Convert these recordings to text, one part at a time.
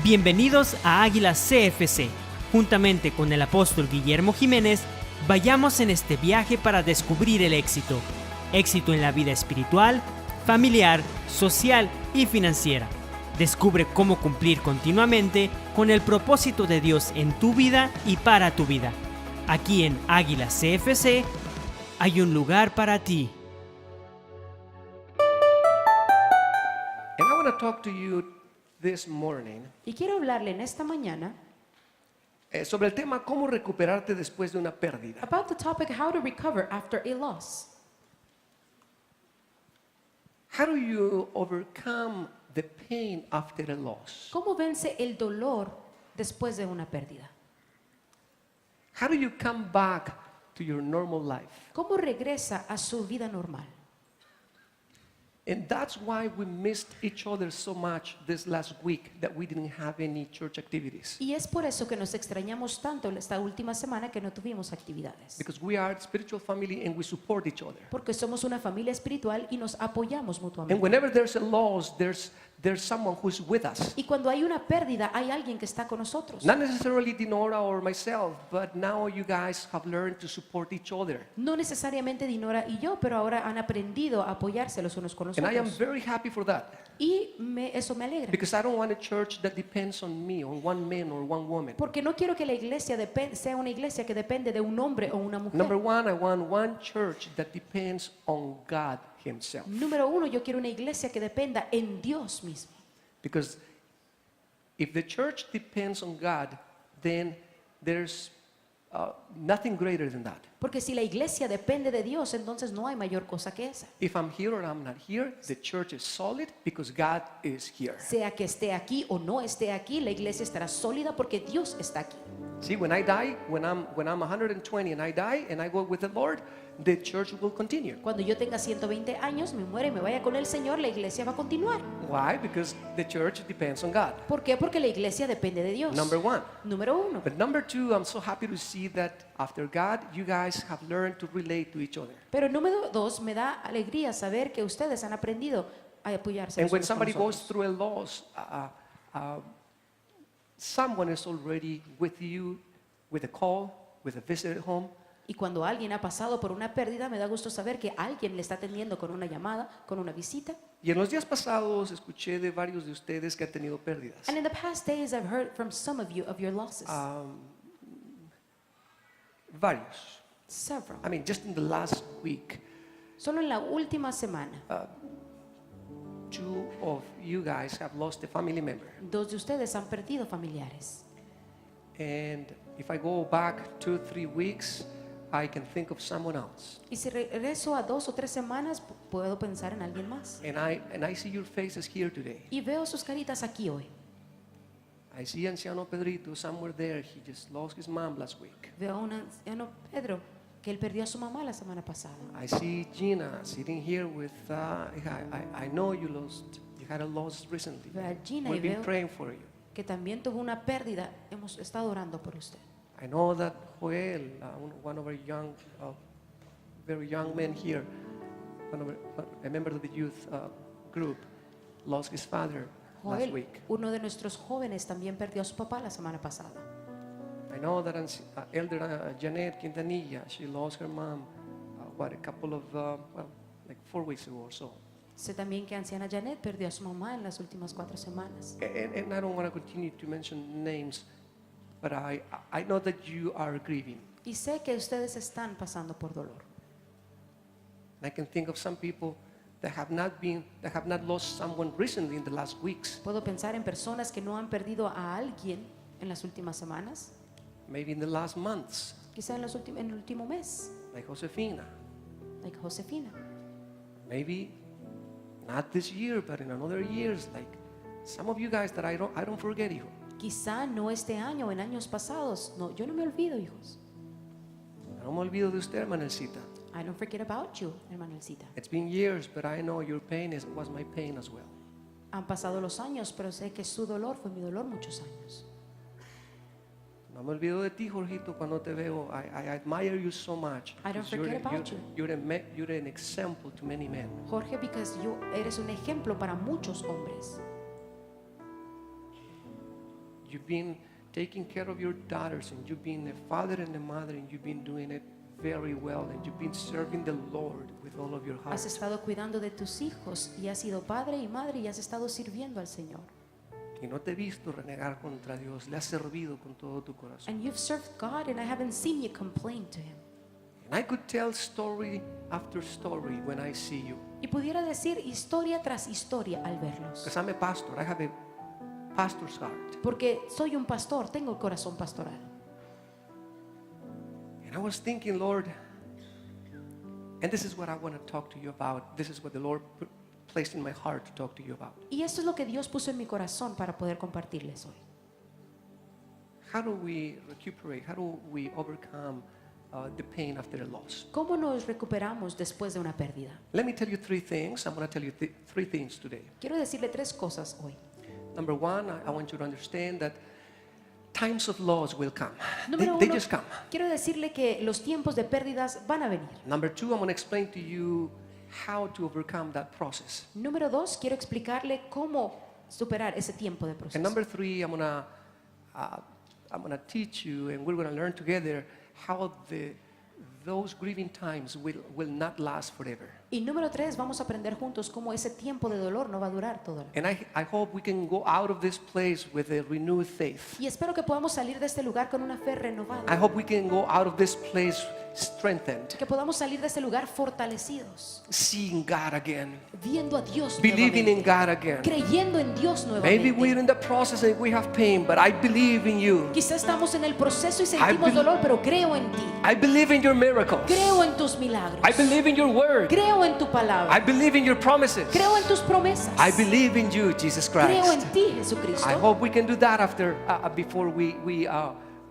Bienvenidos a Águilas CFC. Juntamente con el apóstol Guillermo Jiménez, vayamos en este viaje para descubrir el éxito. Éxito en la vida espiritual, familiar, social y financiera. Descubre cómo cumplir continuamente con el propósito de Dios en tu vida y para tu vida. Aquí en Águilas CFC hay un lugar para ti. And I want to talk to you this morning Y quiero hablarle en esta mañana sobre el tema cómo recuperarte después de una pérdida. about the topic how to recover after a loss. How do you overcome the pain after a loss? ¿Cómo vence el dolor después de una pérdida? How do you come back to your normal life? ¿Cómo regresa a su vida normal? And that's why we missed each other so much this last week that we didn't have any church activities. Y es por eso que nos extrañamos tanto esta última semana que no tuvimos actividades. Because we are a spiritual family and we support each other. Porque somos una familia espiritual y nos apoyamos And mutuamente. whenever there's a loss, there's someone who's with us. Y cuando hay una pérdida, hay alguien que está con nosotros. Not necessarily Dinora or myself, but now you guys have learned to support each other. No necesariamente Dinora y yo, pero ahora han aprendido a apoyarse los unos con los And I am otros. very happy for that. Y eso me alegra. Because I don't want a church that depends on me, on one man or one woman. Porque no quiero que la iglesia sea una iglesia que depende de un hombre o una mujer. Number one, I want one church that depends on God Himself. Número uno, yo quiero una iglesia que dependa en Dios mismo. Because if the church depends on God, then there's nothing greater than that. Porque si la iglesia depende de Dios, entonces no hay mayor cosa que esa. If I'm here or I'm not here, the church is solid because God is here. Sea que esté aquí o no esté aquí, la iglesia estará sólida porque Dios está aquí. See, when I die, when I'm 120 and I die and I go with the Lord, the church will continue. Cuando yo tenga 120 años, me muera y me vaya con el Señor, la iglesia va a continuar. Why? Because the church depends on God. ¿Por qué? Porque la iglesia depende de Dios. Number one. Número uno. But number two, I'm so happy to see that after God, you guys have learned to relate to each other. Pero número dos, me da alegría saber que ustedes han aprendido a apoyarse And los when unos con somebody los goes otros. through a loss, someone is already with you, with a call, with a visit at home. Y cuando alguien ha pasado por una pérdida, me da gusto saber que alguien le está atendiendo con una llamada, con una visita. Y en los días pasados escuché de varios de ustedes que han tenido pérdidas. And in the past days, I've heard from some of you of your losses. Varios. Several. I mean, just in the last week, Solo en la última semana, two of you guys have lost a family member. dos de ustedes han perdido familiares. And if I go back 2-3 weeks, I can think of someone else. Y si regreso a 2 o 3 semanas, puedo pensar en alguien más. And I see your faces here today. Y veo sus caritas aquí hoy. I see Anciano Pedrito somewhere there. He just lost his mom last week. Veo a un anciano Pedro que él perdió a su mamá la semana pasada. I see Gina sitting here with. I know you had a loss recently. Veo a Gina y We've been veo praying for you. que también tuvo una pérdida. Hemos estado orando por usted. I know that Joel, one of our very young men here, a member of the youth group, lost his father last Joel, week. uno de nuestros jóvenes, también perdió a su papá la semana pasada. I know that Elder Janet Quintanilla, she lost her mom, a couple of, like 4 weeks ago or so. Sé también que anciana Janet perdió a su mamá en las últimas 4 semanas. And I don't want to continue to mention names, but I know that you are grieving. Y sé que ustedes están pasando por dolor. And I can think of some people that have not lost someone recently in the last weeks. Puedo pensar en personas que no han perdido a alguien en las últimas semanas, Maybe in the last months, quizá en el último mes, like Josefina. like Josefina. Maybe not this year, but in another years, like some of you guys that I don't forget you. Quizá no este año o en años pasados. No, yo no me olvido, hijos. No me olvido de usted, Manelcita. I don't forget about you, hermanelcita. It's been years, but I know your pain was my pain as well. Han pasado los años, pero sé que su dolor fue mi dolor muchos años. No me olvido de ti, Jorgito, cuando te veo. I admire you so much. I don't because forget about you. You're an example to many men. Jorge, because eres un ejemplo para muchos hombres. you've been taking care of your daughters, and you've been a father and a mother, and you've been doing it very well, and you've been serving the Lord with all of your heart. Has estado cuidando de tus hijos y has sido padre y madre y has estado sirviendo al Señor. Y no te he visto renegar contra Dios, le has servido con todo tu corazón. And you've served God and I haven't seen you complain to Him. And I could tell story after story when I see you. Y pudiera decir historia tras historia al verlos. Because I'm a pastor, I have a pastor's heart. Porque soy un pastor, tengo el corazón pastoral. And I was thinking, Lord, and this is what I want to talk to you about. This is what the Lord placed in my heart to talk to you about. Y esto es lo que Dios puso en mi corazón para poder compartirles hoy. How do we recuperate? How do we overcome the pain after a loss? ¿Cómo nos recuperamos después de una pérdida? Let me tell you three things. I'm going to tell you three things today. Quiero decirle tres cosas hoy. Number one, I want you to understand that times of loss will come. Número They uno, just come. quiero decirle que los tiempos de pérdidas van a venir. Number two, I'm going to explain to you how to overcome that process. Número dos, quiero explicarle cómo superar ese tiempo de And proceso. number three, I'm gonna teach you, and we're gonna learn together how those grieving times will not last forever. Y número tres, vamos a aprender juntos cómo ese tiempo de dolor no va a durar todo. And I hope we can go out of this place with a renewed faith. Y espero que podamos salir de este lugar con una fe I renovada. hope we can go out of this place strengthened, Que podamos salir de este lugar fortalecidos, seeing God again, viendo a Dios believing in nuevamente, God again. creyendo en Dios Maybe we're nuevamente. in the process and we have pain, but I believe in you. Quizá estamos en el proceso y sentimos dolor, pero creo en ti. I believe in your miracles. Creo en tus milagros. I believe in your word. Creo en tu I palabra. believe in your promises. Creo en tus promesas. I believe in you, Jesus Creo en Christ. ti, Jesucristo. I hope we can do that before we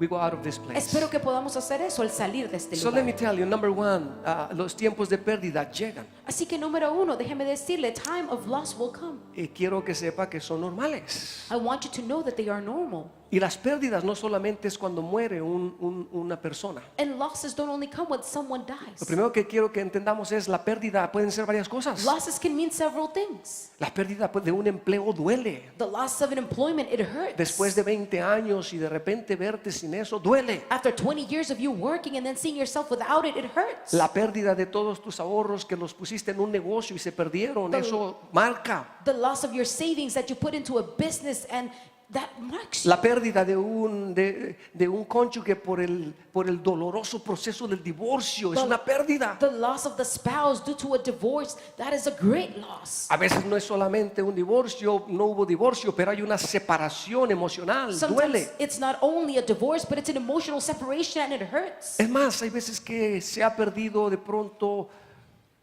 go out of this place. Espero que podamos hacer eso al salir de este So let me lugar. tell you, number one, los tiempos de pérdida llegan. Así que número uno, déjeme decirle, time of loss will come. Y quiero que sepa que son normales. I want you to know that they are normal. Y las pérdidas no solamente es cuando muere una persona. And losses don't only come when someone Lo dies. primero que quiero que entendamos es la pérdida pueden ser varias cosas. Losses can mean several things. La pérdida de un empleo duele. The loss of an employment, it hurts. Después de 20 años y de repente verte sin eso, duele. After 20 years of you working and then seeing yourself without it, it hurts. La pérdida de todos tus ahorros que los pusiste en un negocio y se perdieron, The- eso marca. The loss of your savings that you put into a business and that marks you. La pérdida de un cónyuge por el doloroso proceso del divorcio es una pérdida. The loss of the spouse due to a divorce, that is a great loss. A veces no es solamente un divorcio, no hubo divorcio, pero hay una separación emocional, Sometimes duele. it's not only a divorce, but it's an emotional separation and it hurts. Es más, hay veces que se ha perdido de pronto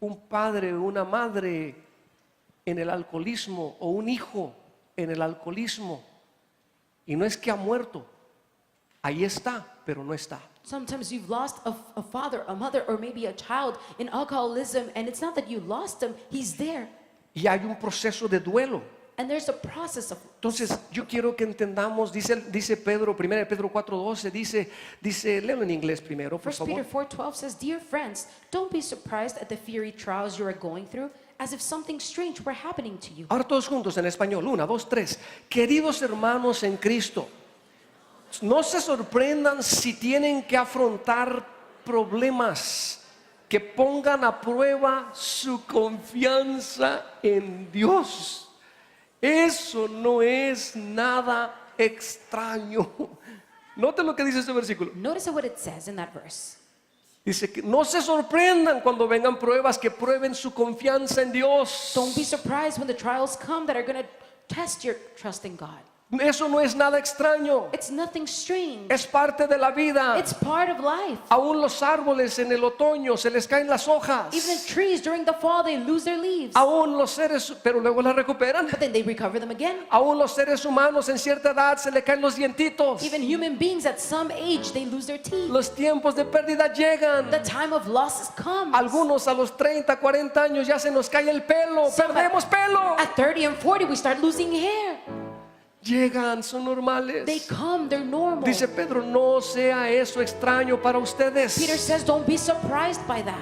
un padre o una madre en el alcoholismo o un hijo en el alcoholismo. Y no es que ha muerto, ahí está, pero no está. Sometimes you've lost a father, a mother, or maybe a child in alcoholism, and it's not that you lost him, he's there. Y hay un proceso de duelo. And there's a process of. Entonces, yo quiero que entendamos, dice Pedro, 1 Pedro 4:12, dice, léelo en inglés primero, por 1 Peter favor. 4:12 says, "Dear friends, don't be surprised at the fiery trials you are going through, as if something strange were happening to you." Ahora todos juntos en español, 1, 2, 3. Queridos hermanos en Cristo, no se sorprendan si tienen que afrontar problemas que pongan a prueba su confianza en Dios. Eso no es nada extraño. Noten lo que dice este versículo. Notice what it says in that verse. Dice que no se sorprendan cuando vengan pruebas que prueben su confianza en Dios. Don't be surprised when the trials come that are going to test your trust in God. Eso no es nada extraño. It's nothing strange. Es parte de la vida. It's part of life. Aún los árboles en el otoño se les caen las hojas. Even trees during the fall, they lose their leaves, Aún los seres, pero luego las recuperan. but then they recover them again. Aún los seres humanos en cierta edad se le caen los dientitos. Even human beings at some age, they lose their teeth. Los tiempos de pérdida llegan. The time of losses comes. Algunos a los 30, 40 años ya se nos cae el pelo. Some Perdemos pelo. At 30 and 40, we start losing hair. Llegan, son normales. They come, they're normal. Dice Pedro, no sea eso extraño para ustedes. Peter says, don't be surprised by that.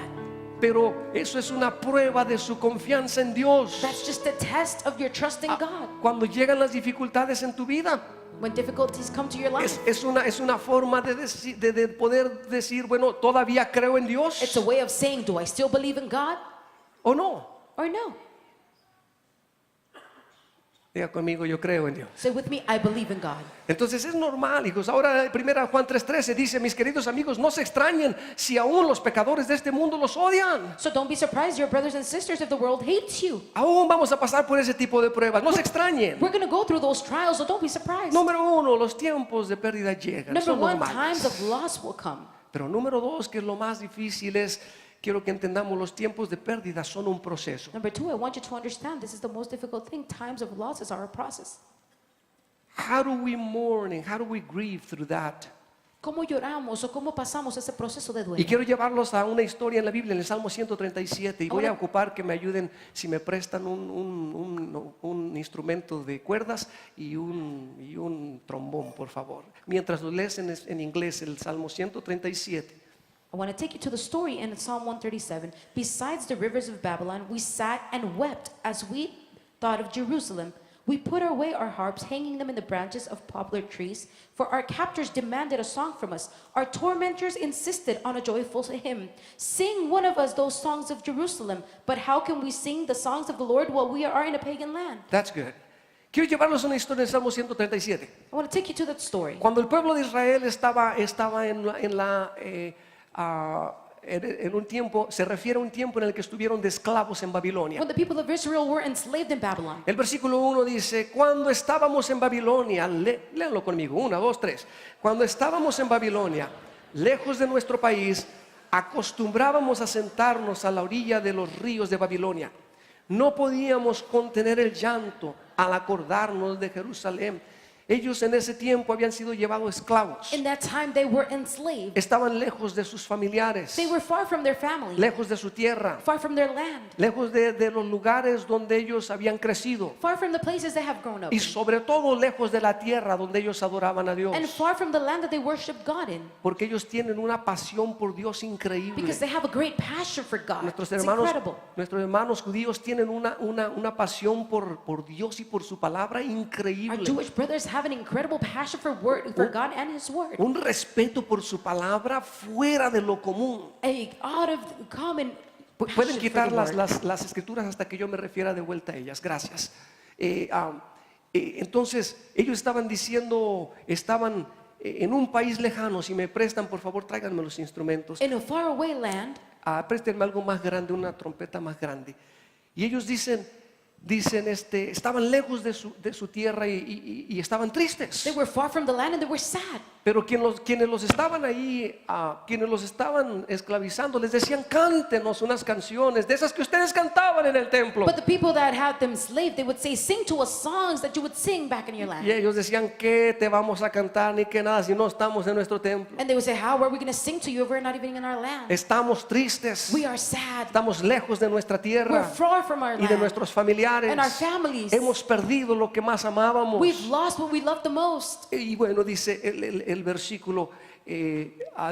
pero eso es una prueba de su confianza en Dios. That's just a test of your trust in God. Cuando llegan las dificultades en tu vida, When difficulties come to your life, es una forma de poder decir, bueno, todavía creo en Dios it's a way of saying, do I still believe in God o no. or no? Diga conmigo, yo creo en Dios. Say with me, I believe in God. Entonces es normal, hijos. Ahora 1 Juan 3:13 dice, mis queridos amigos, no se extrañen si aún los pecadores de este mundo los odian. So don't be surprised, your brothers and sisters, if the world hates you. Aún vamos a pasar por ese tipo de pruebas. No se extrañen. We're going to go through those trials, so don't be surprised. Número 1, los tiempos de pérdida llegan. Number Son one, normales. times of loss will come. Pero número 2, que es lo más difícil, quiero que entendamos, los tiempos de pérdida son un proceso. Number two, I want you to understand this is the most difficult thing. Times of losses are a process. How do we mourn and how do we grieve through that? ¿Cómo lloramos o cómo pasamos ese proceso de Y duelo? quiero llevarlos a una historia en la Biblia, en el Salmo 137, y voy a Ahora- ocupar que me ayuden si me prestan un instrumento de cuerdas y un trombón, por favor. Mientras lo lees en inglés, el Salmo 137. I want to take you to the story in Psalm 137. Besides the rivers of Babylon, we sat and wept as we thought of Jerusalem. We put away our harps, hanging them in the branches of poplar trees, for our captors demanded a song from us. Our tormentors insisted on a joyful hymn. Sing one of us those songs of Jerusalem. But how can we sing the songs of the Lord while we are in a pagan land? That's good. Quiero llevarlos a una historia en el Salmo 137. I want to take you to that story. Cuando el pueblo de Israel estaba en un tiempo, se refiere a un tiempo en el que estuvieron de esclavos en Babilonia. When the people of Israel were enslaved in Babylon. El versículo 1 dice, cuando estábamos en Babilonia, léanlo conmigo, 1, 2, 3. Cuando estábamos en Babilonia, lejos de nuestro país, acostumbrábamos a sentarnos a la orilla de los ríos de Babilonia. No podíamos contener el llanto al acordarnos de Jerusalén. Ellos en ese tiempo habían sido llevados esclavos. In that time, they were enslaved. Estaban lejos de sus familiares, They were far from their family, lejos de su tierra, far from their land, lejos de los lugares donde ellos habían crecido far from the places they have grown up y in, sobre todo lejos de la tierra donde ellos adoraban a Dios, and far from the land that they worship God in, porque ellos tienen una pasión por Dios increíble. because they have a great passion for God. Nuestros It's hermanos judíos tienen una pasión por Dios y por su palabra Our increíble. Jewish brothers have an incredible passion for God and His Word. Un respeto por su palabra fuera de lo común. Out of common Pueden passion quitar for the Word. las escrituras hasta que yo me refiera de vuelta a ellas. Gracias. Entonces, ellos estaban diciendo, estaban en un país lejano. Si me prestan, por favor, tráiganme los instrumentos. In a faraway land, Préstenme algo más grande, una trompeta más grande. Y ellos dicen, estaban lejos de su tierra y estaban tristes. they were far from the land and they were sad. Pero quienes los estaban ahí, quienes los estaban esclavizando, les decían, cántenos unas canciones de esas que ustedes cantaban en el templo. But the people that had them enslaved, they would say, sing to us songs that you would sing back in your land. Y ellos decían, ¿qué te vamos a cantar ni qué nada si no estamos en nuestro templo? And they would say, how are we going to sing to you if we're not even in our land? Estamos tristes, We are sad. estamos lejos de nuestra We're tierra far from our y de land nuestros familiares. and our families. Hemos perdido lo que más amábamos. We've lost what we love the most. Y bueno, dice el versículo,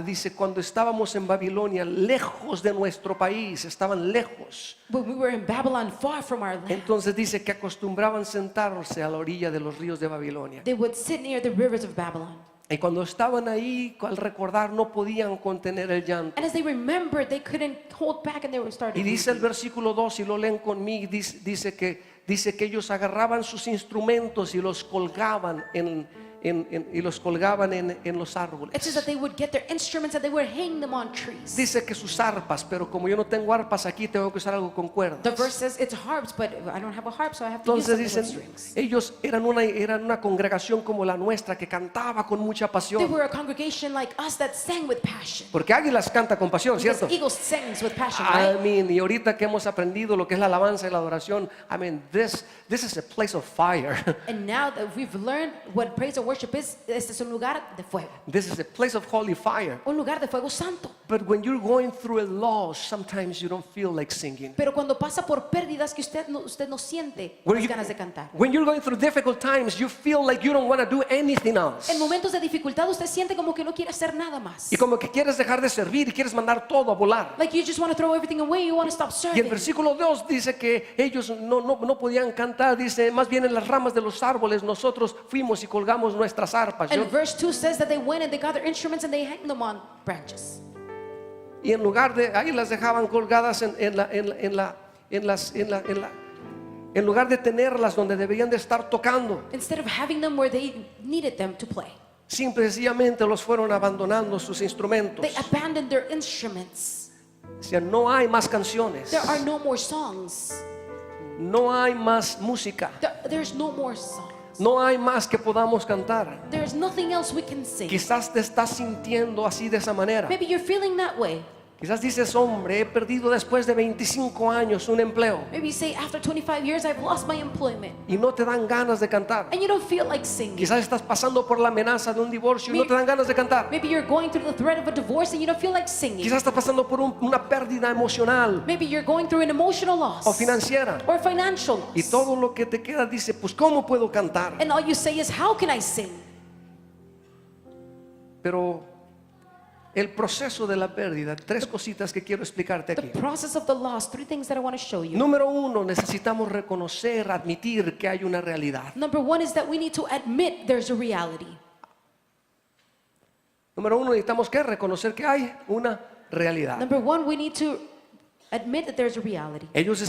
dice, cuando estábamos en Babilonia, lejos de nuestro país, estaban lejos. But we were in Babylon, far from our land. Entonces dice que acostumbraban sentarse a la orilla de los ríos de Babilonia. They would sit near the rivers of Babylon. Y cuando estaban ahí, al recordar, no podían contener el llanto. And as they remembered, they couldn't hold back and they were Y starting. dice el versículo 2, si lo leen conmigo, dice que ellos agarraban sus instrumentos y los colgaban en los árboles. It says that they would get their instruments and they would hang them on trees. Dice que sus arpas, pero como yo no tengo arpas aquí, tengo que usar algo con The cuerdas. verse says it's harps, but I don't have a harp, so I have to use Entonces something with dicen, strings. ellos eran una congregación como la nuestra que cantaba con mucha They pasión. were a congregation like us that sang with passion. Porque Águilas canta con pasión, Because ¿cierto? Eagles sings with passion, right? Amén. Y ahorita que hemos aprendido lo que es la alabanza y la adoración, this is a place of fire. And now that we've learned what praise and worship is, este es un lugar de fuego, This is a place of holy fire. un lugar de fuego santo. But when you're going through a loss, sometimes you don't feel like singing. Pero cuando pasa por pérdidas que usted no siente When las you- ganas de cantar. When you're going through difficult times, you feel like you don't want to do anything else. En momentos de dificultad usted siente como que no quiere hacer nada más. Y como que quieres dejar de servir y quieres mandar todo a volar. Like you just want to throw everything away, you want to stop Y serving. el versículo 2 dice que ellos no podían cantar, dice, más bien en las ramas de los árboles nosotros fuimos y colgamos nuestras arpas. And verse 2 says that they went and they got their instruments and they hanged them on branches. Y en lugar de ahí las dejaban colgadas en lugar de tenerlas donde deberían de estar tocando, Instead of having them where they needed them to play, simple y sencillamente los fueron abandonando sus instrumentos. they abandoned their instruments. Decían, no hay más canciones, There are no more songs. no hay más música, There's no more songs. no hay más que podamos cantar. There's nothing else we can sing. Quizás te estás sintiendo así de esa manera. Maybe you're feeling that way. Quizás dices, hombre, he perdido después de 25 años un empleo Maybe you say, after 25 years, I've lost my employment. y no te dan ganas de cantar. And you don't feel like singing. Quizás estás pasando por la amenaza de un divorcio y no te dan ganas de cantar. Maybe you're going through the threat of a divorce and you don't feel like singing. Quizás estás pasando por una pérdida emocional Maybe you're going through an emotional loss o financiera. or financial Y loss. todo lo que te queda dice, pues ¿cómo puedo cantar? And all you say is, how can I sing? Pero el proceso de la pérdida, tres cositas que quiero explicarte The aquí. process of the loss, three things that I want to show you. Número uno, necesitamos reconocer, admitir que hay una realidad. Number one is that we need to admit there's a reality. Número uno, necesitamos que reconocer que hay una realidad. Number one, we need to admit that there's a reality. Ellos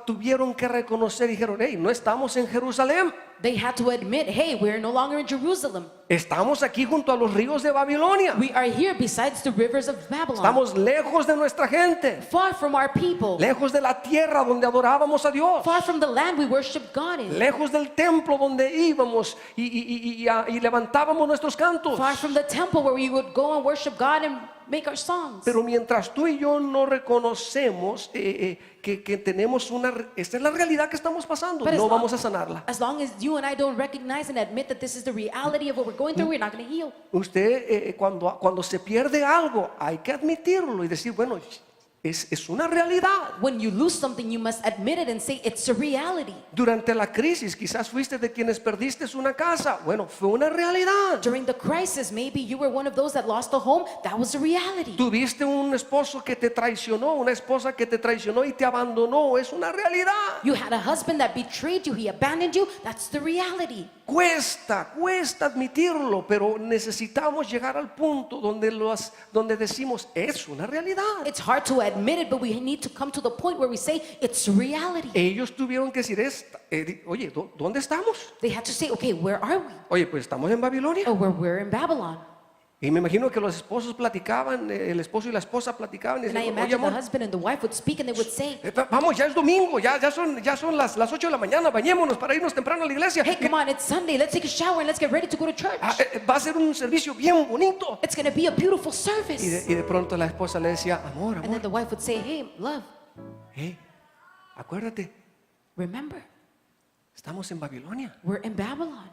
tuvieron que reconocer y dijeron, hey, no estamos en Jerusalén, They had to admit, hey, we're no longer in Jerusalem. estamos aquí junto a los ríos de Babilonia. We are here besides the rivers of Babylon. Estamos lejos de nuestra gente, Far from our people. lejos de la tierra donde adorábamos a Dios, Far from the land we worship God in. lejos del templo donde íbamos y levantábamos nuestros cantos. Far from the temple where we would go and worship God and make our songs. Pero mientras tú y yo no reconocemos que tenemos esta es la realidad que estamos pasando, But no vamos a sanarla. as long as you and I don't recognize and admit that this is the reality of what we're going through, we're not going to heal. Usted cuando se pierde algo hay que admitirlo y decir, bueno, es una realidad. When you lose something, you must admit it and say it's a reality. Durante la crisis quizás fuiste de quienes perdiste una casa, bueno, fue una realidad. During the crisis, maybe you were one of those that lost a home. That was a reality. Tuviste un esposo que te traicionó, una esposa que te traicionó y te abandonó, es una realidad. You had a husband that betrayed you, he abandoned you. That's the reality. Cuesta admitirlo, pero necesitamos llegar al punto donde decimos, es una realidad. It's hard to admit it, but we need to come to the point where we say it's a reality. Ellos tuvieron que decir, oye, ¿dónde estamos? They had to say, okay, where are we? Oye, pues estamos en Babilonia. Oh, we're in Babylon. Y me imagino que los esposos platicaban, el esposo y la esposa platicaban y And I decían, oye, imagine the amor, husband and the wife would speak and they would say, vamos, ya es domingo, ya son las 8 de la mañana, bañémonos para irnos temprano a la iglesia. hey, come on, it's Sunday. Let's take a shower and let's get ready to go to church. Va a ser un servicio bien bonito. It's going to be a beautiful Y service. de pronto la esposa le decía, amor, And then the wife would say, hey, love, acuérdate, remember, estamos en Babilonia, we're in Babylon.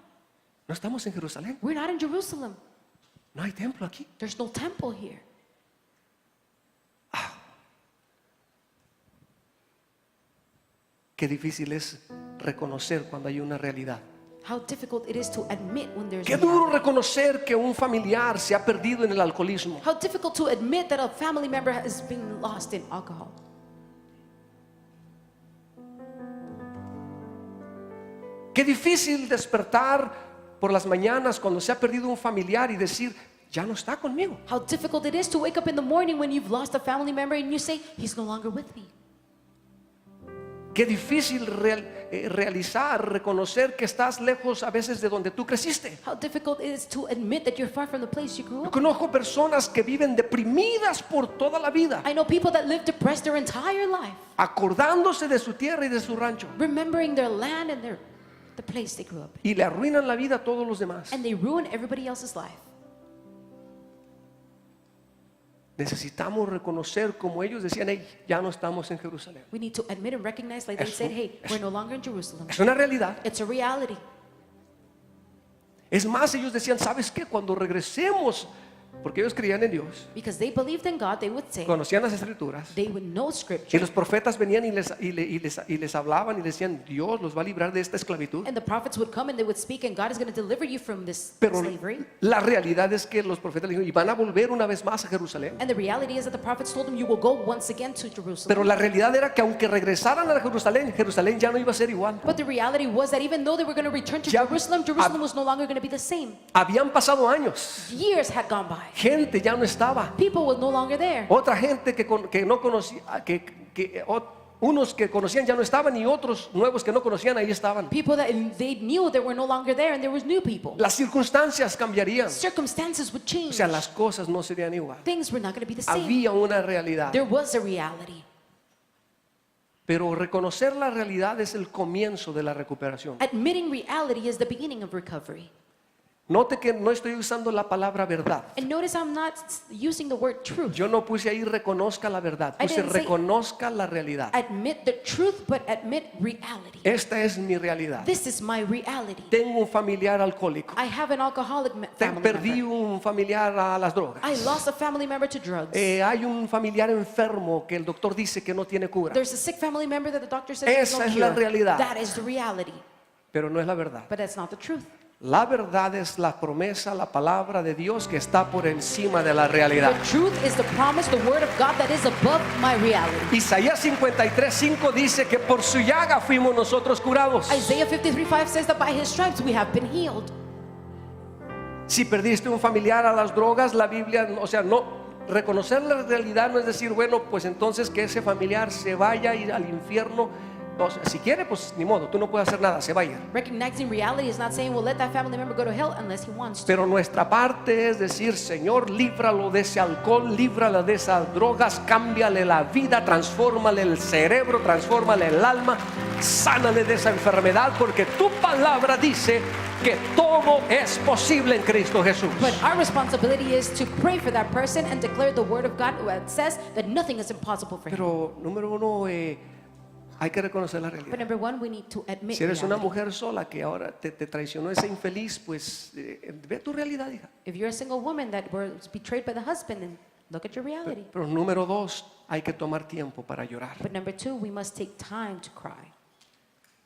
no estamos en Jerusalén, We're not in Jerusalem. no hay templo aquí. There's no temple here. Qué difícil es reconocer cuando hay una realidad. How difficult it is to admit when there's Qué a duro reality. reconocer que un familiar se ha perdido en el alcoholismo. How difficult to admit that a family member has been lost in alcohol. Qué difícil despertar por las mañanas cuando se ha perdido un familiar y decir, ya no está conmigo. How difficult it is to wake up in the morning when you've lost a family member and you say, he's no longer with me. Qué difícil reconocer que estás lejos a veces de donde tú creciste. How difficult it is to admit that you're far from the place you grew Yo up. conozco personas que viven deprimidas por toda la vida, I know people that live depressed their entire life, acordándose de su tierra y de su rancho, remembering their land and the place they grew up in. y le arruinan la vida a todos los demás. And they ruin everybody else's life. Necesitamos reconocer, como ellos decían, hey, ya no estamos en Jerusalén. We need to admit and recognize, like they said, hey, we're no longer in Jerusalem. Es una realidad. It's a reality. Es más, ellos decían, ¿sabes qué? Cuando regresemos, porque ellos creían en Dios, Because they believed in God, they would say, conocían las escrituras, they would know y scripture. los profetas venían y les hablaban y decían, Dios los va a librar de esta esclavitud. And the prophets would come and they would speak, and God is going to deliver you from this Pero slavery. la realidad es que los profetas le dijeron, y van a volver una vez más a Jerusalén. And the reality is that the prophets told them, you will go once again to Jerusalem. Pero la realidad era que aunque regresaran a Jerusalén, Jerusalén ya no iba a ser igual. But the reality was that even though they were going to return to Ya- Jerusalem, Jerusalem was no longer going to be the same. Habían pasado años, Years had gone by. gente ya no estaba. People were no longer there. Otra gente que no conocía, unos que conocían ya no estaban y otros nuevos que no conocían ahí estaban. People that they knew they were no longer there, and there was new people. Las circunstancias cambiarían. Circumstances would O change. sea, las cosas no serían igual. Things were not going to be the same. Había una realidad. There was a reality. Pero reconocer la realidad es el comienzo de la recuperación. Admitting reality is the beginning of recovery. Note que no estoy usando la palabra verdad. And notice I'm not using the word truth. Yo no puse ahí reconozca la verdad, I puse didn't say- reconozca la realidad. Admit the truth, but admit reality. Esta es mi realidad. This is my reality. Tengo un familiar alcohólico. I have an alcoholic family Perdí member. un familiar a las drogas. I lost a family member to drugs. Hay un familiar enfermo que el doctor dice que no tiene cura. There's a sick family member that the doctor says there's no Esa es la cure. realidad. That is the reality, Pero no es la verdad. but that's not the truth. La verdad es la promesa, la palabra de Dios que está por encima de la realidad. The truth is the promise, the word of God that is above my reality. Isaías 53:5 dice que por su llaga fuimos nosotros curados. Isaiah 53:5 says that by his stripes we have been healed. Si perdiste un familiar a las drogas, la Biblia, o sea, no reconocer la realidad no es decir, bueno, pues entonces que ese familiar se vaya a ir al infierno. O sea, si quiere, pues ni modo, tú no puedes hacer nada, se va a ir. Recognizing reality is not saying, well, let that family member go to hell unless he wants to. Pero nuestra parte es decir, Señor, líbralo de ese alcohol, líbralo de esas drogas, cámbiale la vida, transfórmale el cerebro, transfórmale el alma, sánale de esa enfermedad, porque tu palabra dice que todo es posible en Cristo Jesús. But our responsibility is to pray for that person and declare the word of God that says that nothing is impossible for him. Pero número uno, hay que reconocer la But realidad. number one, we need to admit Si eres una reality. mujer sola que ahora te traicionó ese infeliz, pues ve tu realidad, hija. If you're a single woman that was betrayed by the husband, then look at your reality. Pero número dos, hay que tomar tiempo para llorar. But number two, we must take time to cry.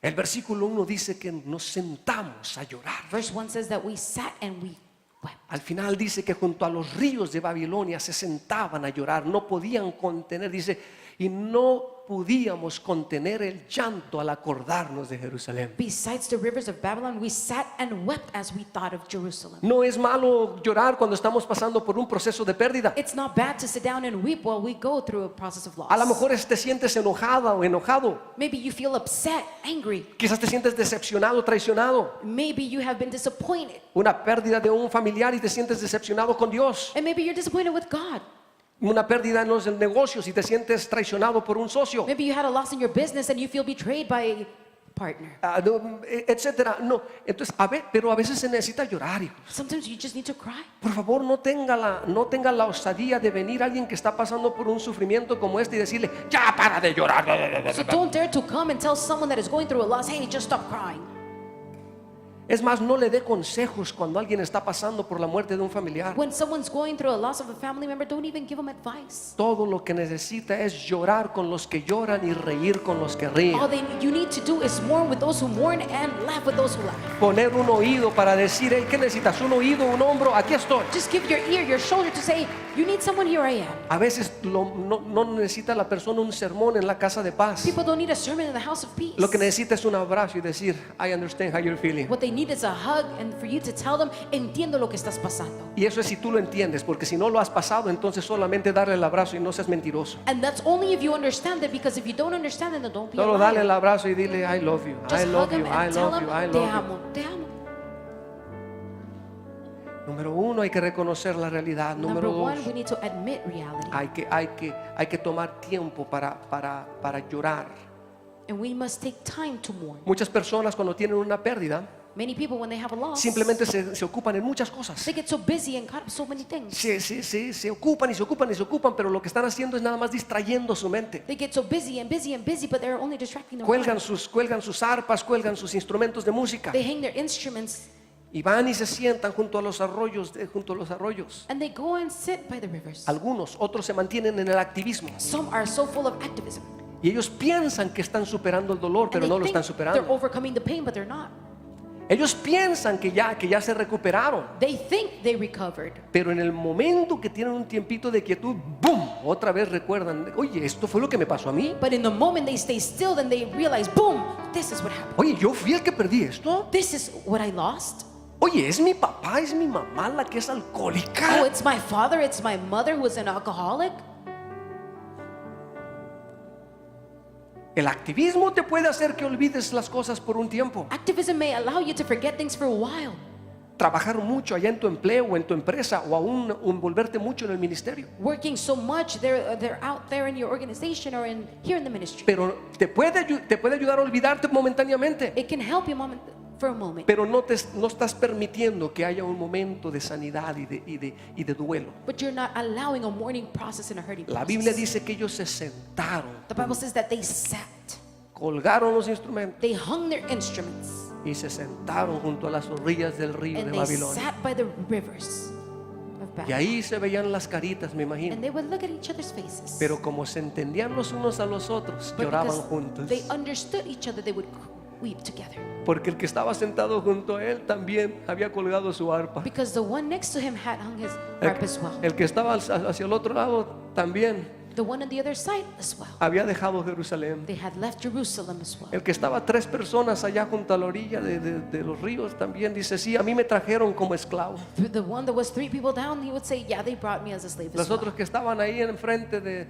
El versículo 1 dice que nos sentamos a llorar. Verse 1 says that we sat and we wept. Al final dice que junto a los ríos de Babilonia se sentaban a llorar, no podían contener, dice, y no podíamos contener el llanto al acordarnos de Jerusalén. Besides the rivers of Babylon, we sat and wept as we thought of Jerusalem. No es malo llorar cuando estamos pasando por un proceso de pérdida. It's not bad to sit down and weep while we go through a process of loss. A lo mejor te sientes enojada o enojado. Maybe you feel upset, angry. Quizás te sientes decepcionado, traicionado. Maybe you have been disappointed. Una pérdida de un familiar y te sientes decepcionado con Dios. And maybe you're disappointed with God. Una pérdida en los negocios y te sientes traicionado por un socio, Maybe you had a loss in your business and you feel betrayed by a partner. etcétera. No, entonces, pero a veces se necesita llorar, hijos. Sometimes you just need to cry. Por favor, no tenga la osadía de venir alguien que está pasando por un sufrimiento como este y decirle, ya para de llorar. So don't dare to come and tell someone that is going through a loss, hey, just stop crying. Es más, no le dé consejos cuando alguien está pasando por la muerte de un familiar. When someone's going through a loss of a family member, don't even give them advice. Todo lo que necesita es llorar con los que lloran y reír con los que ríen. All you need to do is mourn with those who mourn and laugh with those who laugh. Poner un oído para decir, hey, ¿qué necesitas? ¿Un oído, un hombro? Aquí estoy. Just give your ear, your shoulder to say, you need someone, here I am. A veces no necesita la persona un sermón en la casa de paz. People don't need a sermon in the house of peace. Lo que necesita es un abrazo y decir, I understand how you're feeling. What they need is a hug and for you to tell them, entiendo lo que estás pasando. Y eso es si tú lo entiendes, porque si no lo has pasado, entonces solamente darle el abrazo y no seas mentiroso. And that's only if you understand it, because if you don't understand it, then don't be a Solo dale el liar. abrazo y dile, I love you, I Just love hug you, him I and tell love him, you, I te love you. amo, te amo. Número uno, hay que reconocer la realidad. Number Número one, dos, we need to admit reality. hay que tomar tiempo para llorar. And we must take time to mourn. Muchas personas cuando tienen una pérdida, Many people, when they have a loss, simplemente se ocupan en muchas cosas. they get so busy and caught up in so many things. Se ocupan y se ocupan y se ocupan, pero lo que están haciendo es nada más distrayendo su mente. They get so busy and busy and busy, but they're only distracting their Cuelgan mind. sus arpas, cuelgan sus instrumentos de música. They hang their instruments Y van y se sientan junto a los arroyos, junto a los arroyos. And they go and sit by the rivers. Algunos, otros se mantienen en el activismo. Some are so full of activism. Y ellos piensan que están superando el dolor, pero And no they lo están think they're superando. overcoming the pain, but they're not. Ellos piensan que ya se recuperaron. They think they recovered. Pero en el momento que tienen un tiempito de quietud, ¡boom! Otra vez recuerdan, oye, esto fue lo que me pasó a mí. But in the moment they stay still, then they realize, boom, this is what happened. Oye, yo fui el que perdí esto. This is what I lost. Oye, es mi papá, es mi mamá la que es Oh, alcohólica. it's my father, it's my mother who is an alcoholic. El activismo te puede hacer que olvides las cosas por un tiempo. Activism may allow you to forget things for a while. Trabajar mucho allá en tu empleo o en tu empresa o aún envolverte mucho en el ministerio. Working so much, they're out there in your organization or here in the ministry. Pero te puede ayudar a olvidarte momentáneamente. It can help you for a moment. Pero no estás permitiendo que haya un momento de sanidad y de duelo. But you're not allowing a mourning process and a hurting La process. Biblia dice que ellos se sentaron, The Bible says that they sat. colgaron los instrumentos They hung their instruments. y se sentaron junto a las orillas del río de And they Babilonia. sat by the rivers of Y Babylon. ahí se veían las caritas, me imagino. And they would look at each other's faces. Pero como se entendían los unos a los otros, But lloraban because juntos. they understood each other, they would weep together. Porque el que estaba sentado junto a él también había colgado su arpa. Because the one next to him had hung his harp as well. El que estaba hacia el otro lado también The one on the other side as well. había dejado Jerusalén. They had left Jerusalem as well. El que estaba 3 personas allá junto a la orilla de los ríos también dice, sí, a mí me trajeron como esclavo. The one that was 3 people down, he would say, yeah, they brought me as a slave as Los well. otros que estaban ahí enfrente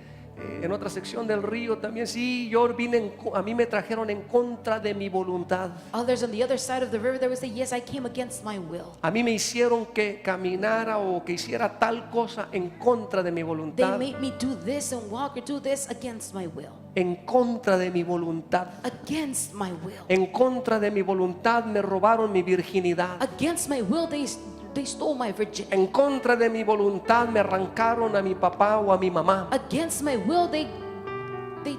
en otra sección del río también, sí, yo vine, a mí me trajeron en contra de mi voluntad. Others on the other side of the river, they would say, yes, I came against my will. A mí me hicieron que caminara o que hiciera tal cosa en contra de mi They voluntad. made me do this and walk or do this against my will. En contra de mi voluntad. Against my will. En contra de mi voluntad me robaron mi virginidad. Against my will, they stole my virginity. En contra de mi voluntad me arrancaron a mi papá o a mi mamá. Against my will, they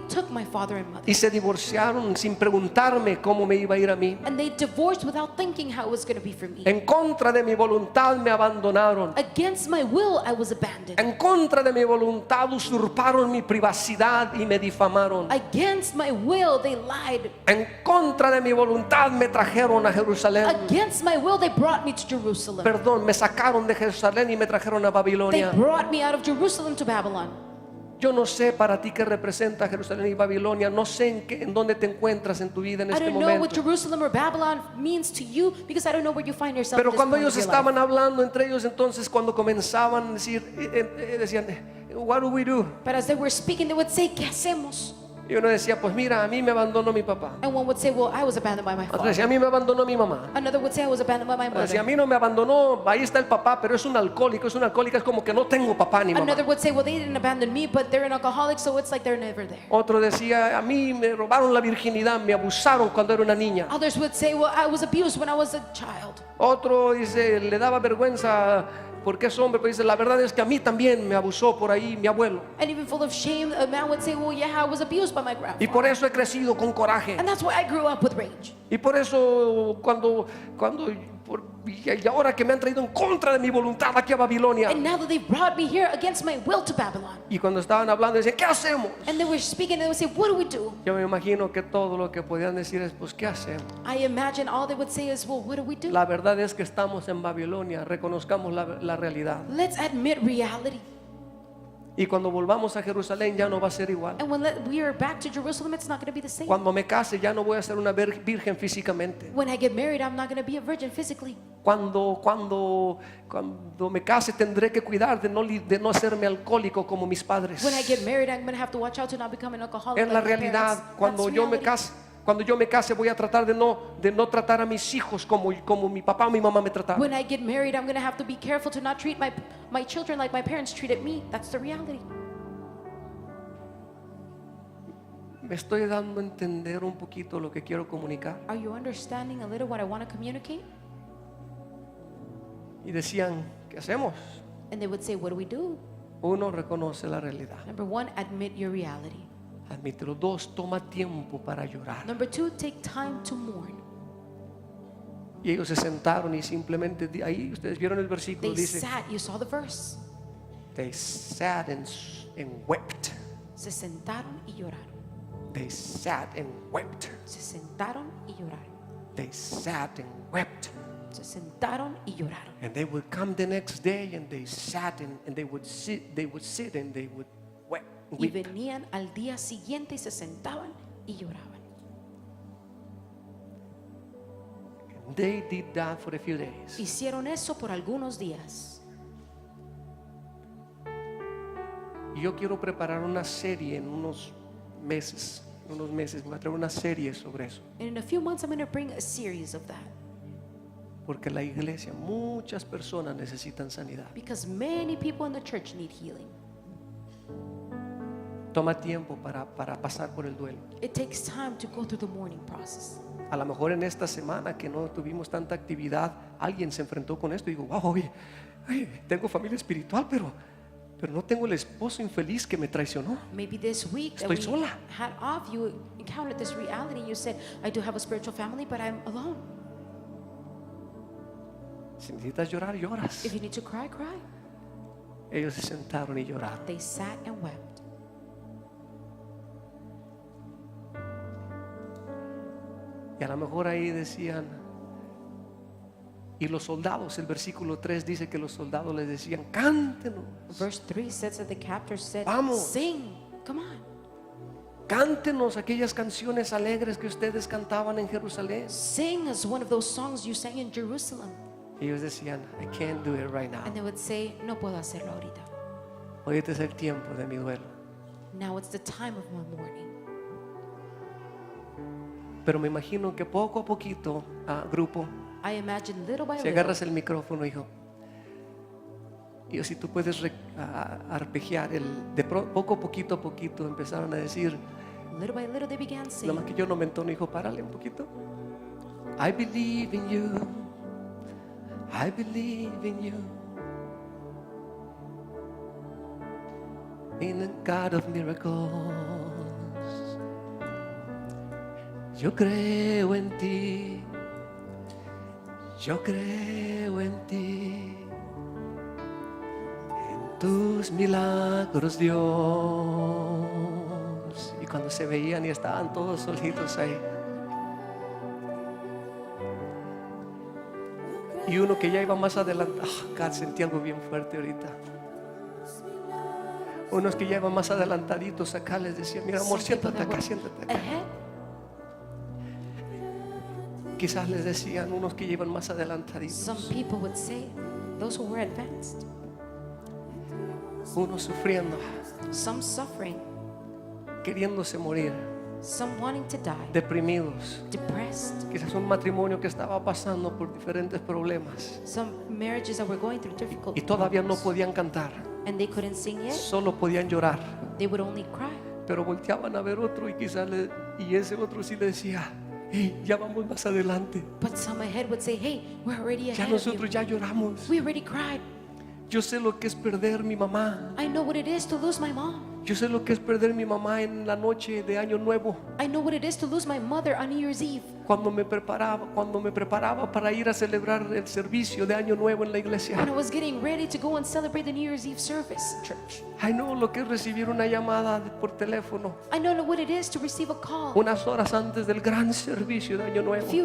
took my father and mother. Y se divorciaron sin preguntarme cómo me iba a ir a mí. And they divorced without thinking how it was going to be for me. En contra de mi voluntad me abandonaron. Against my will, I was abandoned. En contra de mi voluntad usurparon mi privacidad y me difamaron. Against my will, they lied. En contra de mi voluntad me trajeron a Jerusalén. Against my will, they brought me to Jerusalem. Perdón, me sacaron de Jerusalén y me trajeron a They Babilonia. brought me out of Jerusalem to Babylon. Yo no sé para ti qué representa Jerusalén y Babilonia. No sé en dónde te encuentras en tu vida en I este don't know what momento. Jerusalem or Babylon means to you because I don't know where you find yourself. Pero at this cuando point ellos of your estaban life. hablando entre ellos, entonces cuando comenzaban a decir, decían, what do we do? But as they were speaking, they would say, ¿qué hacemos? Y uno decía, pues mira, a mí me abandonó mi papá. And one would say, well, I was abandoned by my Otro father. decía, a mí me abandonó mi mamá. Another would say, I was abandoned by my Otro decía, a mother. mí no me abandonó, ahí está el papá, pero es un alcohólico, es como que no tengo papá ni mamá. Another would say, well, they didn't abandon me, but they're an alcoholic, so it's like they're never there. Otro decía, a mí me robaron la virginidad, me abusaron cuando era una niña. Others would say, well, I was abused when I was a child. Otro dice, le daba vergüenza porque es hombre, pero dice, la verdad es que a mí también me abusó por ahí mi abuelo. And even full of shame, a man would say, well, yeah, I was abused by my Y grandfather. por eso he crecido con coraje. And that's why I grew up with rage. Y por eso y ahora que me han traído en contra de mi voluntad aquí a Babilonia. And now that they've brought me here against my will to Babylon. Y cuando estaban hablando decían, ¿qué hacemos? And they were speaking, and they would say, what do we do? Yo me imagino que todo lo que podían decir es, pues, ¿qué hacemos? I imagine all they would say is, well, what do we do? La verdad es que estamos en Babilonia, reconozcamos la realidad. Let's admit reality. Y cuando volvamos a Jerusalén ya no va a ser igual. And when we are back to Jerusalem, it's not going to be the same. Cuando me case ya no voy a ser una virgen físicamente. When I get married, I'm not going to be a virgin physically. Cuando me case tendré que cuidar de no hacerme alcohólico como mis padres. When I get married, I'm going to have to watch out to not become an alcoholic. Es la like my parents. realidad. Cuando That's yo me reality. case, voy a tratar de no tratar a mis hijos como mi papá o mi mamá me trataban. When I get married, I'm going to have to be careful to not treat my children like my parents treated me. That's the reality. Me estoy dando a entender un poquito lo que quiero comunicar. Are you understanding a little what I want to communicate? Y decían, ¿qué hacemos? And they would say, what do we do? Uno, reconoce la realidad. Number 1, admit your reality. Admítelo. 2, toma tiempo para llorar. Number 2, take time to mourn. Y ellos se sentaron y simplemente ahí ustedes vieron el versículo, They dice, sat, you saw the verse. they sat and wept. Se sentaron y lloraron. They sat and wept. Se sentaron y lloraron. They sat and wept. Se sentaron y lloraron. And they would come the next day and they sat and they would sit and they would Y weep. venían al día siguiente y se sentaban y lloraban. And they did that for a few days. Hicieron eso por algunos días. Y yo quiero preparar una serie en unos meses. Voy a traer una serie sobre eso. And in a few months I'm going to bring a series of that. Porque la iglesia, muchas personas necesitan sanidad. Because many people in the church need healing. Toma tiempo para pasar por el duelo. It takes time to go through the mourning process. A lo mejor en esta semana que no tuvimos tanta actividad, alguien se enfrentó con esto y digo, wow, oye, tengo familia espiritual, pero no tengo el esposo infeliz que me traicionó. Maybe this week that Estoy we sola. had off, you encountered this reality and you said, I do have a spiritual family, but I'm alone. Si necesitas llorar, lloras. If you need to cry, cry. Ellos se sentaron y lloraron. They sat and wept. Y a lo mejor ahí decían, y los soldados, el versículo 3 dice que los soldados les decían, cántenos, Verse 3 says that the captor said, Vamos. sing, come on. cántenos aquellas canciones alegres que ustedes cantaban en Jerusalén. Sing as one of those songs you sang in Jerusalem. Y ellos decían, I can't do it right now. And they would say, no puedo hacerlo ahorita. Hoy es el tiempo de mi duelo. Now it's the time of my mourning. Pero me imagino que poco a poquito, grupo, I imagine little by si little, agarras el micrófono, hijo, y si tú puedes arpegiar, poco a poquito empezaron a decir, little by little they began nada singing. más que yo no me entono, hijo, párale un poquito. I believe in you, I believe in you, in the God of miracles. Yo creo en ti, yo creo en ti, en tus milagros, Dios. Y cuando se veían y estaban todos solitos ahí, y uno que ya iba más adelante, God, sentí algo bien fuerte ahorita. Unos que ya iban más adelantaditos acá les decía, mira amor, Some people siéntate that acá, were siéntate acá. ahead, Quizás les decían unos que llevan más adelantaditos, some people would say, those who were advanced, unos sufriendo, some suffering, queriéndose morir, some wanting to die, deprimidos. depressed, Quizás un matrimonio que estaba pasando por diferentes problemas some marriages that were going through difficult y todavía no times, podían cantar, and they couldn't sing yet, solo podían llorar, they would only cry. pero volteaban a ver otro y quizás y ese otro sí le decía, hey, ya vamos más adelante, But some ahead would say, hey, we're already ya ahead of nosotros you. ya lloramos, We already cried. yo sé lo que es perder mi mamá, I know what it is to lose my mom. yo sé lo que es perder mi mamá en la noche de Año Nuevo, I know what it is to lose my mother on New Year's Eve. cuando me preparaba para ir a celebrar el servicio de Año Nuevo en la iglesia. When I was getting ready to go and celebrate the New Year's Eve service in church. I know lo que es recibir una llamada por teléfono I know what it is to receive a call unas horas antes del gran servicio de Año a Nuevo, few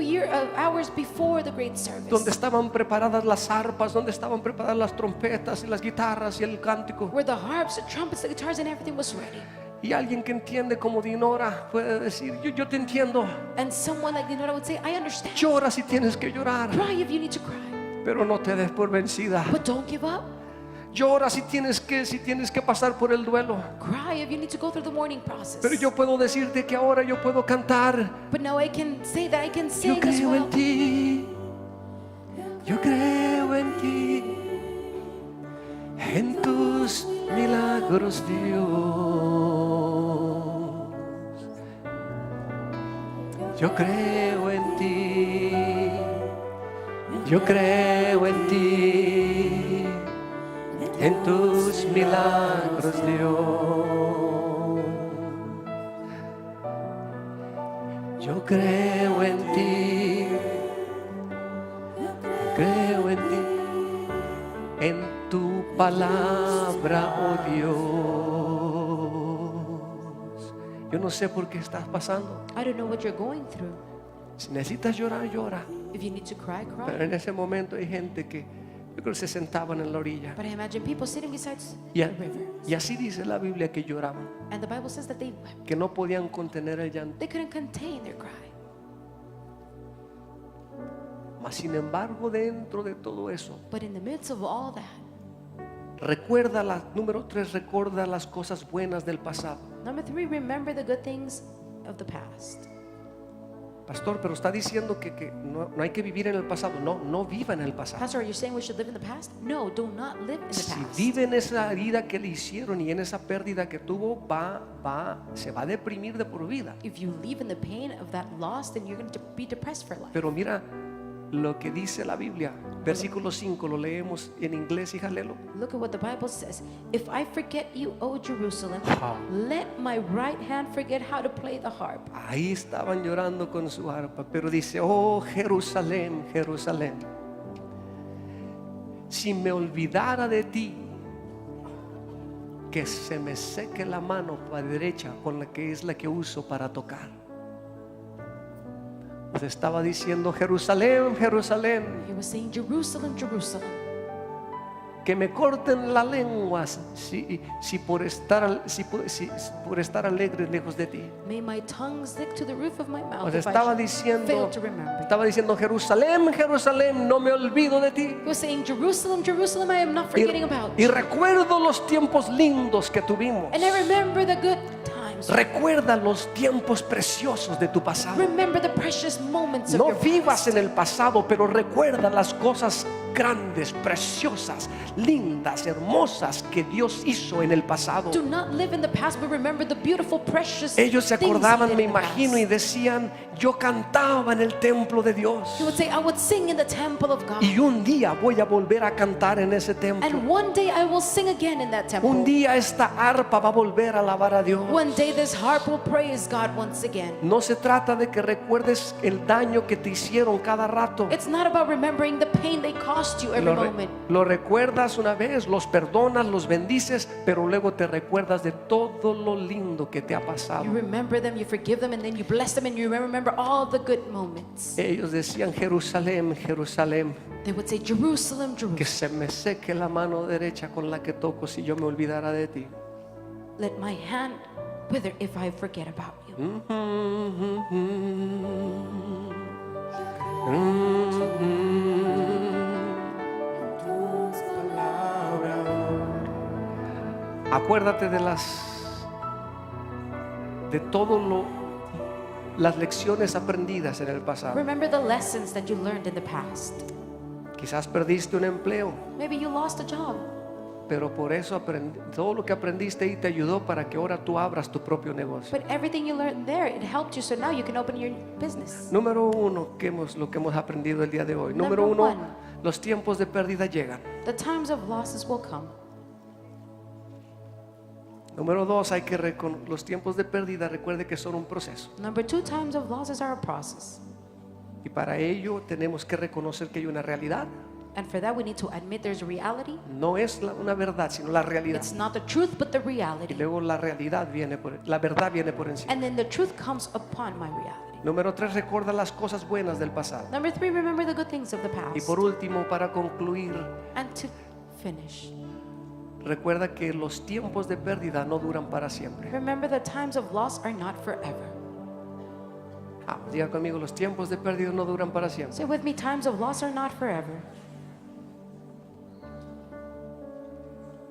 hours before the great service, donde estaban preparadas las arpas, donde estaban preparadas las trompetas y las guitarras y el cántico. where the harps, the trumpets, the guitars, and everything was ready. Y alguien que entiende como Dinora puede decir, yo te entiendo, And someone like Dinora would say, I understand. llora si tienes que llorar, Cry if you need to cry, pero no te des por vencida. but don't give up. Llora si tienes que pasar por el duelo. Cry if you need to go through the mourning process. Pero yo puedo decirte que ahora yo puedo cantar. But now I can say that I can Yo sing as creo well. en ti, yo creo en ti, en tus milagros, Dios. Yo creo en ti, yo creo en ti, en tus milagros, Dios. Yo creo en ti, en tu palabra, oh Dios. Yo no sé por qué estás pasando. I don't know what you're going through. Si necesitas llorar, llora. If you need to cry, Pero cry. en ese momento hay gente que yo creo que se sentaban en la orilla. But I imagine people sitting beside Y, the river. y así dice la Biblia que lloraban, And the Bible says that they wept. que no podían contener el llanto. They couldn't contain their cry. Mas sin embargo, dentro de todo eso, But in the midst of all that, número 3, recuerda las cosas buenas del pasado. number 3, remember the good things of the past. Pastor, pero está diciendo que no hay que vivir en el pasado. No, no viva en el pasado. Pastor, are you saying we should live in the past? No, do not live in the Si past. vive en esa herida que le hicieron y en esa pérdida que tuvo, se va a deprimir de por vida. If you live in the pain of that loss, then you're going to be depressed for life. Pero mira lo que dice la Biblia. Versículo 5, lo leemos en inglés, hija, léelo. Look at what the Bible says. If I forget you, O Jerusalem, let my right hand forget how to play the harp. Ahí estaban llorando con su arpa, pero dice, oh Jerusalén, Jerusalén, si me olvidara de ti, que se me seque la mano para derecha con la que es la que uso para tocar. Pues estaba diciendo, Jerusalén, Jerusalén, He was saying, Jerusalem, Jerusalem, que me corten la lengua si por estar alegre lejos de ti. may my tongue stick to the roof of my mouth Pues if I estaba should diciendo, fail to remember. Jerusalén, Jerusalén, no me olvido de ti. He was saying, Jerusalem, Jerusalem, I am not forgetting about Y you. recuerdo los tiempos lindos que tuvimos. And I remember the good times. Recuerda los tiempos preciosos de tu pasado. Remember the precious moments of No your vivas past. en el pasado, pero recuerda las cosas grandes, preciosas, lindas, hermosas que Dios hizo en el pasado. Do not live in the past, but remember the beautiful, precious Ellos se things he acordaban, did me in the imagino, y past. decían, yo cantaba en el templo de Dios. He would say, I would sing in the temple of God. Y un día voy a volver a cantar en ese templo. And one day I will sing again in that temple. Un día esta arpa va a volver a alabar a Dios. One day this harp will praise God once again. No se trata de que recuerdes el daño que te hicieron cada rato. It's not about remembering the pain they cost you every moment. Lo recuerdas una vez, los perdonas, los bendices, pero luego te recuerdas de todo lo lindo que te ha pasado. You remember them, you forgive them, and then you bless them, and you remember all the good moments. Ellos decían, Jerusalén, Jerusalén, They would say, Jerusalem, que Jerusalem, se me seque la mano derecha con la que toco si yo me olvidara de ti. let my hand wither if I forget about you. Acuérdate de las lecciones aprendidas en el pasado. Remember the lessons that you learned in the past. Quizás perdiste un empleo, Maybe you lost a job, pero por eso todo lo que aprendiste ahí te ayudó para que ahora tú abras tu propio negocio. but everything you learned there, it helped you, so now you can open your business. Número uno, lo que hemos aprendido el día de hoy. Número Number uno, one. los tiempos de pérdida llegan. The times of losses will come. Número dos, los tiempos de pérdida, recuerde que son un proceso. Number 2, times of losses are a process. Y para ello tenemos que reconocer que hay una realidad. And for that, we need to admit there's a reality. No es una verdad, sino la realidad. It's not the truth, but the Y reality. luego la verdad viene por encima. And then the truth comes upon my reality. Número tres, recuerda las cosas buenas del pasado. Number 3, remember the good things of the Y past. por último, para concluir, And to finish, recuerda que los tiempos de pérdida no duran para siempre. remember the times of loss are not forever. Diga conmigo, los tiempos de pérdida no duran para siempre. Say with me, times of loss are not forever.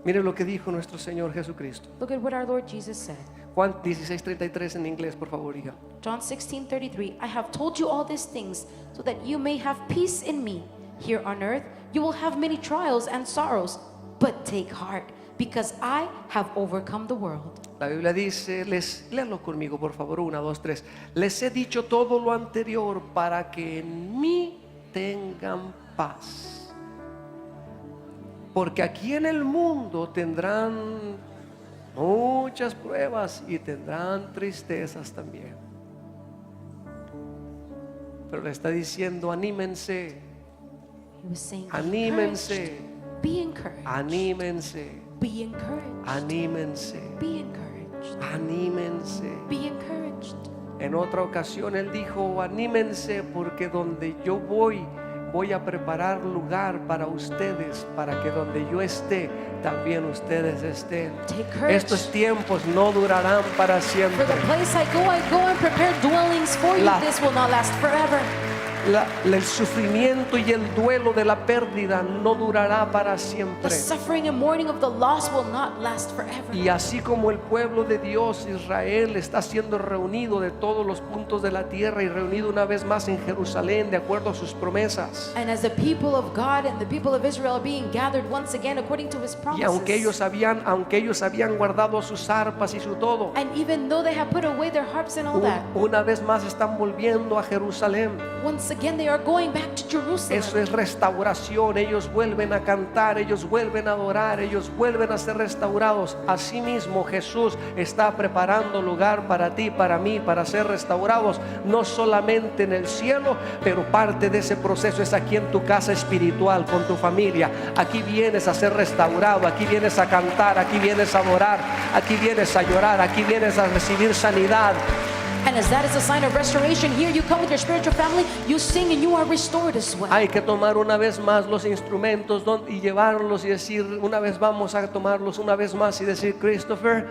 Mire lo que dijo nuestro Señor Jesucristo. Look at what our Lord Jesus said. Juan 16:33 en inglés, por favor, hija. John 16:33, I have told you all these things so that you may have peace in me. Here on earth you will have many trials and sorrows, but take heart, because I have overcome the world. La Biblia dice, léalo conmigo, por favor, 1, 2, 3. Les he dicho todo lo anterior para que en mí tengan paz. Porque aquí en el mundo tendrán muchas pruebas y tendrán tristezas también. Pero le está diciendo, anímense, He was saying, anímense, "Be Be encouraged. Anímense, Be encouraged. anímense, Be encouraged. anímense. Be encouraged. En otra ocasión él dijo, anímense porque donde yo voy a preparar lugar para ustedes, para que donde yo esté, también ustedes estén. Take courage. Estos tiempos no durarán para For siempre. the place I go and prepare dwellings for you. La- This will not last forever. El sufrimiento y el duelo de la pérdida no durará para The siempre. suffering and mourning of the loss will not last forever. Y así como el pueblo de Dios, Israel, está siendo reunido de todos los puntos de la tierra y reunido una vez más en Jerusalén de acuerdo a sus promesas. And as the people of God and the people of Israel are being gathered once again according to his Y promises. aunque ellos habían guardado sus arpas y su todo, And even though they have put away their harps and all that, una vez más están volviendo a Jerusalén. once again they are going back to Jerusalem. Eso es restauración. Ellos vuelven a cantar, ellos vuelven a adorar, ellos vuelven a ser restaurados. Asimismo, Jesús está preparando lugar para ti, para mí, para ser restaurados, no solamente en el cielo, pero parte de ese proceso es aquí en tu casa espiritual, con tu familia. Aquí vienes a ser restaurado, aquí vienes a cantar, aquí vienes a adorar, aquí vienes a llorar, aquí vienes a recibir sanidad. And as that is a sign of restoration, here you come with your spiritual family, you sing and you are restored as well. Hay que tomar una vez más los instrumentos y llevarlos y decir, una vez vamos a tomarlos una vez más y decir, Christopher,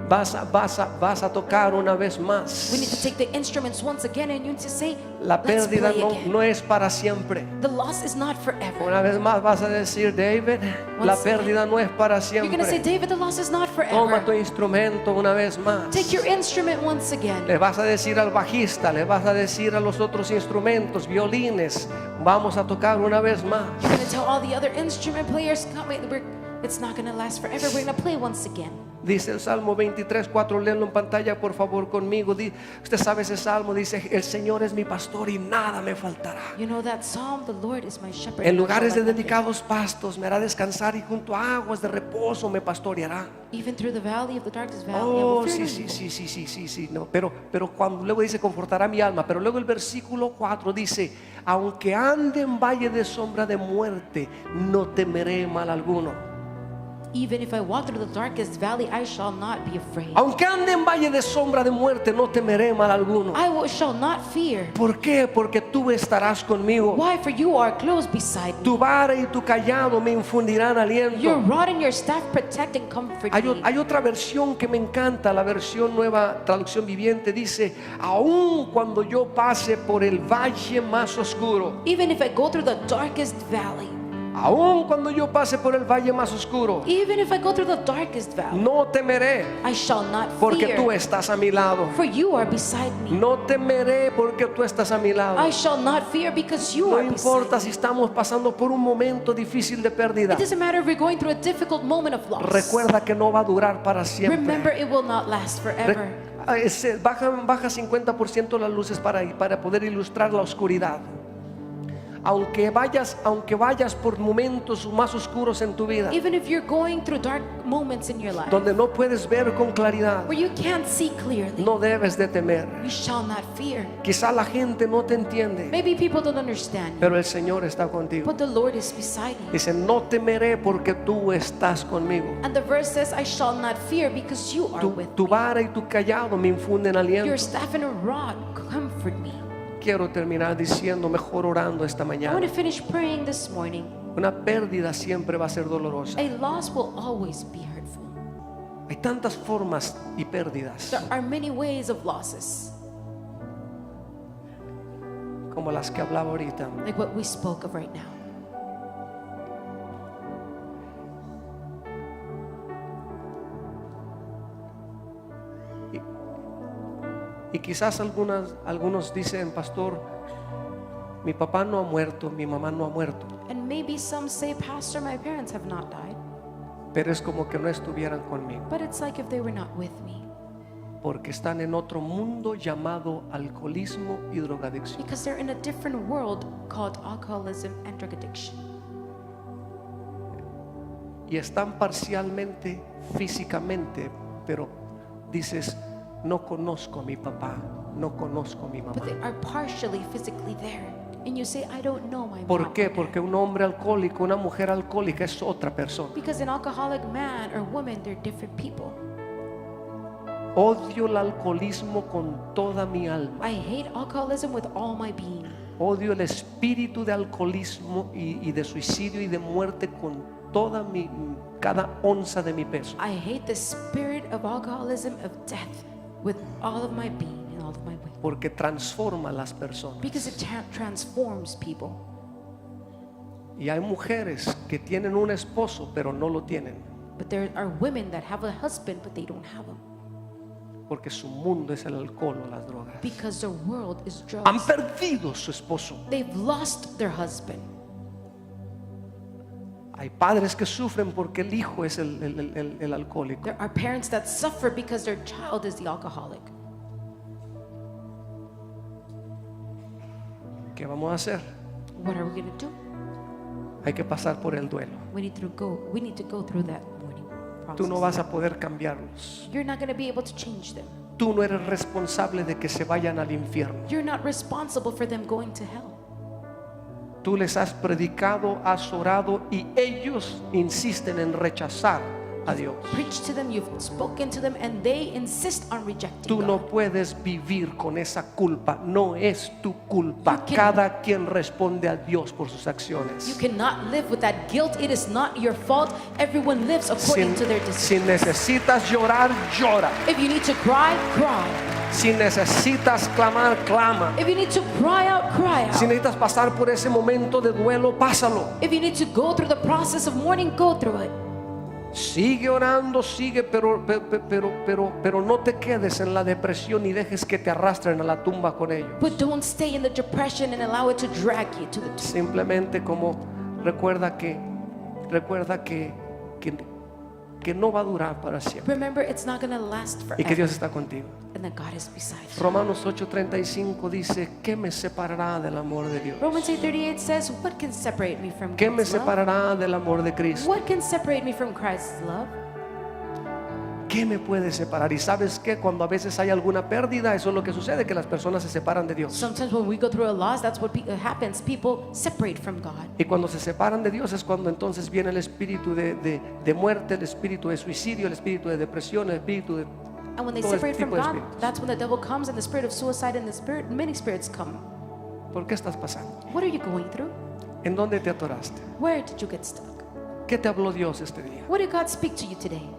vas a tocar una vez más. We need to take the instruments once again and you need to say, La let's pérdida play again. no es para siempre. The loss is not forever. Una vez más vas a decir, David, la Once pérdida no es para You're going to say, siempre. David, the loss is not Toma tu forever. instrumento una vez más. Take your instrument once again. Le vas a decir al bajista, le vas a decir a los otros instrumentos, violines, vamos a tocar una vez más. You're going to tell all the other instrument players, it's not going to last forever. We're going to play once again. Dice el Salmo 23:4, léelo en pantalla por favor conmigo. Usted sabe ese salmo, dice, el Señor es mi pastor y nada me faltará. You know that psalm, the Lord is my shepherd. En and I lugares de shall not want. delicados pastos me hará descansar y junto a aguas de reposo me pastoreará. Even through the valley of the darkest valley, I Oh, will fear sí, no sí, evil. sí, sí, sí, sí, sí, no, pero cuando luego dice confortará mi alma, pero luego el versículo 4 dice, aunque ande en valle de sombra de muerte, no temeré mal alguno. Even if I walk through the darkest valley, I shall not be afraid. Aunque ande en valle de sombra de muerte, no temeré mal alguno. Shall not fear. ¿Por qué? Porque tú estarás conmigo. Why? For you are close beside me. Tu vara y tu callado me infundirán Your aliento. rod and your staff protect and comfort me. Hay otra versión que me encanta, la versión Nueva Traducción Viviente dice, aun cuando yo pase por el valle más oscuro, Even if I go through the darkest valley, aun cuando yo pase por el valle más oscuro, even if I go through the darkest valley, no temeré I shall not porque fear. tú estás a mi lado. For you are beside me. No temeré porque tú estás a mi lado. I shall not fear because you No are importa beside si me. estamos pasando por un momento difícil de pérdida. It doesn't matter if we're going through a difficult moment of loss. Recuerda que no va a durar para Remember, siempre. it will not last forever. Baja 50% las luces para poder ilustrar la oscuridad. Aunque vayas por momentos más oscuros en tu vida, Even if you're going through dark moments in your life donde no puedes ver con claridad, where you can't see clearly, no debes de temer. you shall not fear. Quizá la gente no te entiende, Maybe people don't understand you, pero el Señor está contigo. but the Lord is beside you. Dice, no temeré porque tú estás conmigo. And the verse says, I shall not fear because you are with Tu me. vara y tu callado me infunden Your aliento. staff and a rod comfort me. Quiero terminar diciendo, mejor orando esta I want mañana. to finish praying this morning. Una pérdida siempre va a ser dolorosa. A loss will always be hurtful. Hay tantas formas y pérdidas There are many ways of losses, como las que hablaba ahorita. like what we spoke of right now. Y quizás algunos dicen, pastor, mi papá no ha muerto, mi mamá no ha muerto, And maybe some say, Pastor, my parents have not died. pero es como que no estuvieran conmigo, But it's like if they were not with me, porque están en otro mundo llamado alcoholismo y drogadicción. because they're in a different world called alcoholism and drug addiction. Y están parcialmente físicamente, pero dices, no conozco a mi papá, no conozco a mi mamá. But they are partially physically there. And you say, I don't know my ¿Por mom. qué? Porque un hombre alcohólico, una mujer alcohólica es otra persona. Because an alcoholic man or woman, they're different people. Odio el alcoholismo con toda mi alma. I hate alcoholism with all my being. Odio el espíritu de alcoholismo y de suicidio y de muerte con toda cada onza de mi peso. I hate the spirit of alcoholism, of death, with all of my being and all of my weight. Porque transforma a las personas. Because it transforms people. Y hay mujeres que tienen un esposo pero no lo tienen. But there are women that have a husband, but they don't have him. Porque su mundo es el alcohol o las drogas. Because their world is Han drugs. perdido su esposo. They've lost their husband. Hay padres que sufren porque el hijo es el alcohólico. There are parents that suffer because their child is the alcoholic. ¿Qué vamos a hacer? What are we going to do? Hay que pasar por el duelo. We need to go through that mourning Tú no process. vas a poder cambiarlos. You're not going to be able to change them. Tú no eres responsable de que se vayan al infierno. You're not responsible for them going to hell. Tú les has predicado, has orado y ellos insisten en rechazar a Dios. Preach to them, you've spoken to them, and they insist on rejecting Tú no God. puedes vivir con esa culpa. No es tu culpa. You can- Cada quien responde a Dios por sus You acciones. cannot live with that guilt. It is not your fault. Everyone lives according to their Si decisions. necesitas llorar, llora. If you need to cry, cry. Si necesitas clamar, clama. If you need to cry out, cry Si out. necesitas pasar por ese momento de duelo, pásalo. If you need to go through the process of mourning, go through it. Sigue orando, sigue, pero no te quedes en la depresión y dejes que te arrastren a la tumba con ellos. But don't stay in the depression and allow it to drag you to the tomb. Simplemente como recuerda que no va a durar para siempre Remember, it's not going to last y que forever. Dios está contigo. And that God is beside you. Romanos 8:35 dice, ¿qué me separará del amor de Dios? Romans 8:38 says, what can separate me from ¿Qué me God's love? separará del amor de Cristo? What can separate me from Christ's love? ¿Qué me puede separar? Y sabes que cuando a veces hay alguna pérdida, eso es lo que sucede, que las personas se separan de Dios. Sometimes when we go through a loss, that's what happens. People separate from God. Y cuando se separan de Dios es cuando entonces viene el espíritu de muerte, el espíritu de suicidio, el espíritu de depresión, el espíritu de And when they todo separate tipo from de God, espíritus. that's when the devil comes and the spirit of suicide and many spirits come. ¿Por qué estás pasando? What are you going through? ¿En dónde te atoraste? Where did you get stuck? ¿Qué te habló Dios este día? What did God speak to you today?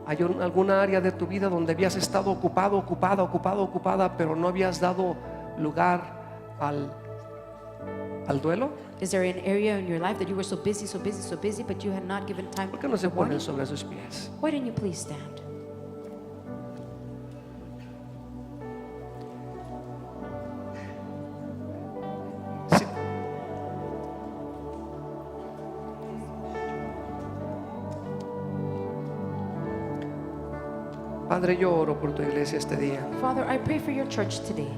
¿Hay alguna área de tu vida donde habías estado ocupada, pero no habías dado lugar al duelo? Is there an area in your life that you were so busy, but you had not given time ¿Por qué no se for mourning? ponen sobre sus pies? Why didn't you please stand? Sí. Padre, yo oro por tu iglesia este día. Father, I pray for your church today.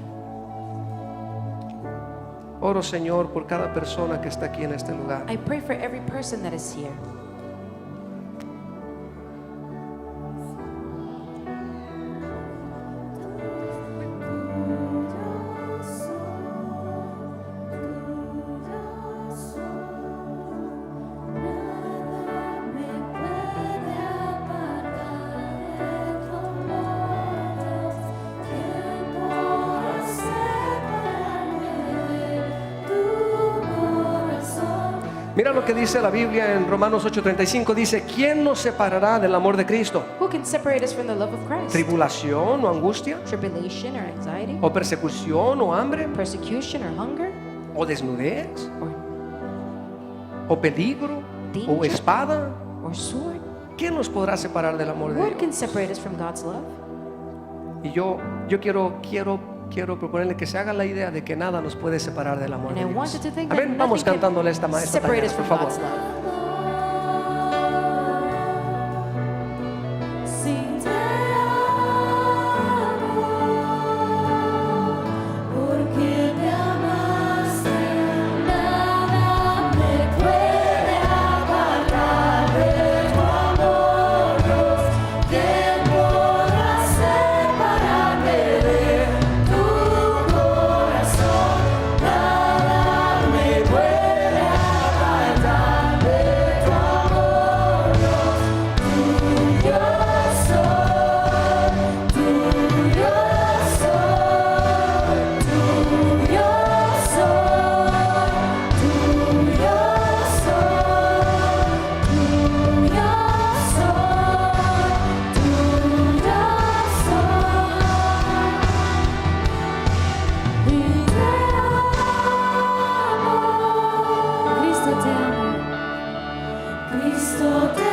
Oro, Señor, por cada persona que está aquí en este lugar. I pray for every person that is here. Mira lo que dice la Biblia en Romanos 8:35. Dice, ¿quién nos separará del amor de Cristo? Who can separate us from the love of Christ? ¿Tribulación o angustia? Tribulation or anxiety? ¿O persecución o hambre? Persecution or hunger? ¿O desnudez? Or ¿O peligro? ¿O Danger. espada? sword? ¿Quién nos podrá separar del amor de What Dios? can separate us from God's love? Y yo quiero proponerle que se haga la idea de que nada nos puede separar del amor And de I Dios. want you to think that Amén. Vamos nothing cantándole esta can maestra, separate us por from favor. God's love. Si te amo, porque me amaste, nada me puede apartar de tu amor, Dios. ¿Quién podrá separarme de tu corazón? so